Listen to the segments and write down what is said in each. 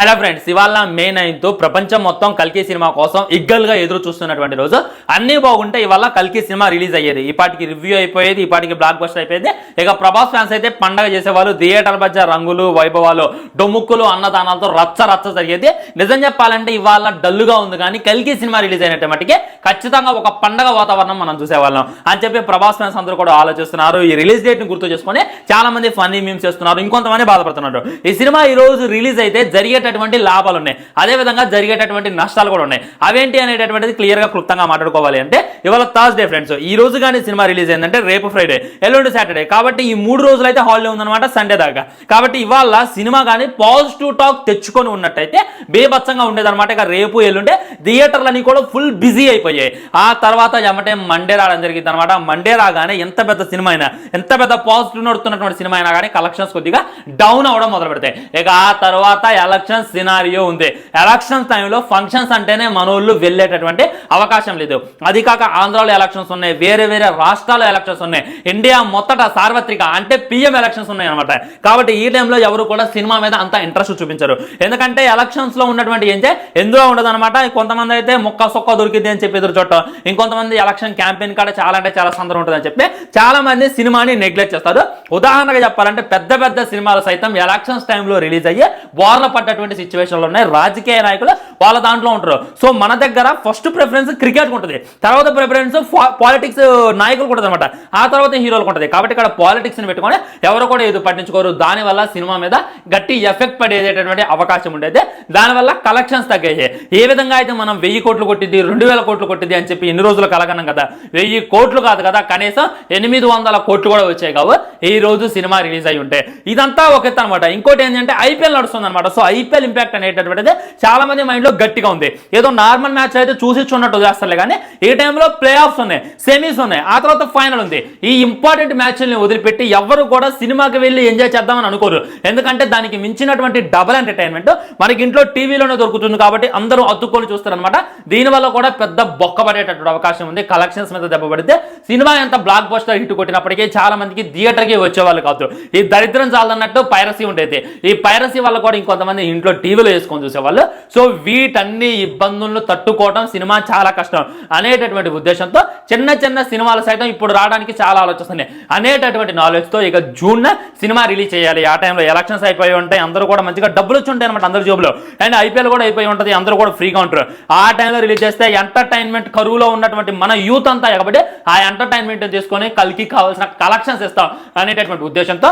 Hello friends, ఇవాళ మే 9 ప్రపంచం మొత్తం కల్కి సినిమా కోసం ఇగ్గల్గా ఎదురు చూస్తున్నటువంటి రోజు. అన్నీ బాగుంటే ఇవాళ కల్కి సినిమా రిలీజ్ అయ్యేది, ఈ పాటికి రివ్యూ అయిపోయేది, ఈ పాటికి బ్లాక్ బస్టర్ అయిపోయేది. ఇక ప్రభాస్ ఫ్యాన్స్ అయితే పండగ చేసేవాళ్ళు, థియేటర్ మధ్య రంగులు వైభవాలు డొమ్ముక్కులు అన్నదానాలతో రచ్చ రచ్చ జరిగేది. నిజం చెప్పాలంటే ఇవాళ డల్లుగా ఉంది, కానీ కల్కి సినిమా రిలీజ్ అయినట్టు మట్టికి ఖచ్చితంగా ఒక పండగ వాతావరణం మనం చూసేవాళ్ళం అని చెప్పి ప్రభాస్ ఫ్యాన్స్ అందరూ కూడా ఆలోచిస్తున్నారు. ఈ రిలీజ్ డేట్ ని గుర్తు చేసుకుని చాలా మంది ఫన్నీ మీమ్స్ చేస్తున్నారు, ఇంకొంతమంది బాధపడుతున్నారు. ఈ సినిమా ఈ రోజు రిలీజ్ అయితే జరిగేటటువంటి లాభాలు ఉన్నాయి, అదే విధంగా జరిగేటటువంటి నష్టాలు కూడా ఉన్నాయి. అవేంటి అనేటటువంటిది క్లియర్ గా క్లుప్తంగా మాట్లాడుకోవాలి అంటే, ఇవాళ థర్స్డే ఫ్రెండ్స్, ఈ రోజు కానీ సినిమా రిలీజ్ అయిందంటే రేపు ఫ్రైడే, ఎల్లుండి సాటర్డే, కాబట్టి ఈ 3 రోజులు అయితే హాలిడే ఉందన్నమాట, సండే దాకా. కాబట్టి ఇవాళ సినిమా కానీ పాజిటివ్ టాక్ తెచ్చుకొని ఉన్నట్టయితే బేబత్సంగా ఉండేదన్నమాట. ఇక రేపు ఎల్లుంటే థియేటర్లన్నీ కూడా ఫుల్ బిజీ అయిపోయాయి. ఆ తర్వాత ఏమంటే మండే రావడం జరిగింది అనమాట. మండే రాగానే ఎంత పెద్ద సినిమా అయినా, ఎంత పెద్ద పాజిటివ్ నడుతున్నటువంటి సినిమా అయినా కానీ కలెక్షన్స్ కొద్దిగా డౌన్ అవడం మొదలు పెడతాయి. ఇక ఆ తర్వాత ఎలక్షన్ సినారియో ఉంది. ఎలక్షన్స్ టైంలో ఫంక్షన్స్ అంటేనే మనోళ్ళు వెళ్ళేటటువంటి అవకాశం లేదు. అది కాక ఆంధ్రాలో ఎలక్షన్స్ ఉన్నాయి, వేరే వేరే రాష్ట్రాల్లో ఎలక్షన్స్ ఉన్నాయి, ఇండియా మొత్తట సార్వత్రిక అంటే పిఎం ఎలక్షన్స్ ఉన్నాయి అనమాట. కాబట్టి ఈ టైంలో ఎవరు కూడా సినిమా మీద అంత ఇంట్రెస్ట్ చూపించరు, ఎందుకంటే ఎలక్షన్స్ లో ఉన్నటువంటి ఎందులో ఉండదు అనమాట. కొంతమంది అయితే మొక్క సొక్క దొరికింది అని చెప్పి ఎదురు చూడటం, ఇంకొంతమంది ఎలక్షన్ క్యాంపెయిన్ కాడ చాలా అంటే చాలా సందర్భం ఉంటుంది అని చెప్పి చాలా మంది సినిమాని నెగ్లెక్ట్ చేస్తారు. ఉదాహరణగా చెప్పాలంటే పెద్ద పెద్ద సినిమాలు సైతం ఎలక్షన్స్ టైంలో రిలీజ్ అయ్యి బోర్ల పడ్డటువంటి సిచ్యువేషన్లు ఉన్నాయి. రాజకీయ నాయకులు వాళ్ళ దాంట్లో ఉంటారు. సో మన దగ్గర ఫస్ట్ ప్రిఫరెన్స్ క్రికెట్ ఉంటుంది, తర్వాత ప్రిఫరెన్స్ పాలిటిక్స్ నాయకులు ఉంటుంది అనమాట, ఆ తర్వాత హీరోలకు ఉంటుంది. కాబట్టి ఇక్కడ పాలిటిక్స్ ని పెట్టుకొని ఎవరు కూడా ఏదో పట్టించుకోరు. దానివల్ల సినిమా మీద గట్టి ఎఫెక్ట్ పడేటటువంటి అవకాశం ఉండేది. దానివల్ల కలెక్షన్స్ తగ్గాయి. ఏ విధంగా అయితే మనం 1000 కోట్లు కొట్టింది, 2000 కోట్లు కొట్టింది అని చెప్పి ఎన్ని రోజులు కలగనం కదా, 1000 కోట్లు కాదు కదా, కనీసం 800 కోట్లు కూడా వచ్చాయి కావు ఈ రోజు సినిమా రిలీజ్ అయ్యి ఉంటే. ఇదంతా ఒక ఎత్తు అనమాట. ఇంకోటి ఏంటంటే ఐపీఎల్ నడుస్తుంది అనమాట. సో ఐపీఎల్ ఇంపాక్ట్ అనేటటువంటిది చాలా మంది మైండ్ లో గట్టిగా ఉంది. ఏదో నార్మల్ మ్యాచ్ అయితే చూసి చూన్నట్టు చేస్తారు, కానీ ఈ టైంలో ప్లే ఆఫ్స్ ఉన్నాయి, సెమీస్ ఉన్నాయి, ఆ తర్వాత ఫైనల్ ఉంది. ఈ ఇంపార్టెంట్ మ్యాచ్ని వదిలిపెట్టి ఎవరు కూడా సినిమాకి వెళ్ళి ఎంజాయ్ చేద్దామని అనుకోరు, ఎందుకంటే దానికి మించినటువంటి డబుల్ ఎంటర్టైన్మెంట్ మనకి ఇంట్లో టీవీలోనే దొరుకుతుంది. కాబట్టి అందరూ అతుక్కొని చూస్తారనమాట. దీనివల్ల కూడా పెద్ద బొక్క పడేటటువంటి అవకాశం ఉంది. కలెక్షన్స్ మీద దెబ్బ పడితే సినిమా ఎంత బ్లాక్ బస్టర్ హిట్ కొట్టినప్పటికీ చాలా మందికి థియేటర్కి వచ్చేవాళ్ళు కాదు. ఈ దరిద్రం చాలన్నట్టు పైరసీ ఉండేది. ఈ పైరసీ వల్ల కూడా ఇంకొంతమంది ఇంట్లో టీవీలో వేసుకొని చూసేవాళ్ళు. సో వీటన్ని ఇబ్బందులను తట్టుకోవడం సినిమా చాలా కష్టం అనేటటువంటి ఉద్దేశంతో చిన్న చిన్న సినిమాలు సైతం ఇప్పుడు రావడానికి చాలా ఆలోచిస్తున్నాయి అనేటటువంటి నాలెడ్జ్తో ఇక జూన్ సినిమా రిలీజ్ చేయాలి. ఆ టైంలో ఎలక్షన్స్ అయిపోయి ఉంటాయి, అందరూ కూడా మంచిగా డబ్బులు వచ్చి ఉంటాయి అనమాట అందరి జోబులో, అండ్ ఐపీఎల్ కూడా అయిపోయి ఉంటుంది, అందరూ కూడా ఫ్రీగా ఉంటారు. ఆ టైంలో రిలీజ్ చేస్తే ఎంటర్టైన్మెంట్ కరువులో ఉన్నటువంటి మన యూత్ అంతా కాబట్టి ఆ ఎంటర్టైన్మెంట్ తీసుకొని కల్కి కావాల్సిన కలెక్షన్స్ ఇస్తాం అనేటటువంటి ఉద్దేశంతో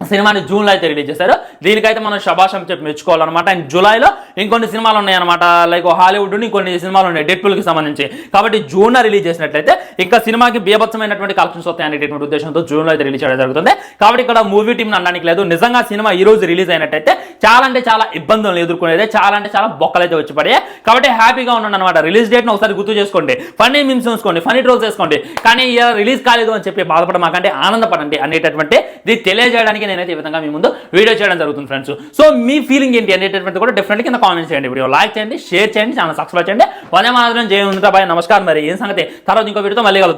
సినిమాని జూన్లో అయితే రిలీజ్ చేశారు. దీనికైతే మనం శభాషం చెప్పి మెచ్చుకోవాలన్నమాట. అండ్ జూలైలో ఇంకొన్ని సినిమాలు ఉన్నాయన్నమాట, లైక్ హాలీవుడ్ ఇంకొన్ని సినిమాలు ఉన్నాయి డెడ్పూల్కి సంబంధించి. కాబట్టి జూన్లో రిలీజ్ చేసినట్లయితే ఇంకా సినిమాకి బీభత్సమైనటువంటి కలెక్షన్స్ వస్తాయి అనేటటువంటి ఉద్దేశంతో జూన్లో అయితే రిలీజ్ చేయడం జరుగుతుంది. కాబట్టి ఇక్కడ మూవీ టీం అనడానికి లేదు, నిజంగా సినిమా ఈ రోజు రిలీజ్ అయినట్టయితే చాలా అంటే చాలా ఇబ్బందులను ఎదుర్కొనేది, చాలా అంటే చాలా బొక్కలు అయితే వచ్చి పడే. కాబట్టి హ్యాపీగా ఉండండి అనమాట. రిలీజ్ డేట్ను ఒకసారి గుర్తు చేసుకోండి, ఫన్నీ మీమ్స్ చూసుకోండి, ఫన్నీ ట్రోల్స్ చేసుకోండి, కానీ ఇలా రిలీజ్ కాలేదు అని చెప్పి బాధపడమాకంటే ఆనందపడండి అనేటటువంటి ఇది తెలియజేయడానికి నేనైతే ఈ విధంగా మీ ముందు వీడియో చేయడం జరుగుతుంది ఫ్రెండ్స్. సో మీ ఫీలింగ్ ఏంటి అనేటటువంటి కూడా డెఫినెట్లీ కింద కామెంట్ చేయండి, వీడియో లైక్ చేయండి, షేర్ చేయండి, ఛానల్ సబ్స్క్రైబ్ చేయండి. వందే మాత్రం జై హింద్, బాయ్, నమస్కారం. మరి ఏం సంగతి, తర్వాత ఇంకో వీడియోతో మళ్ళీ కలుద్దాం.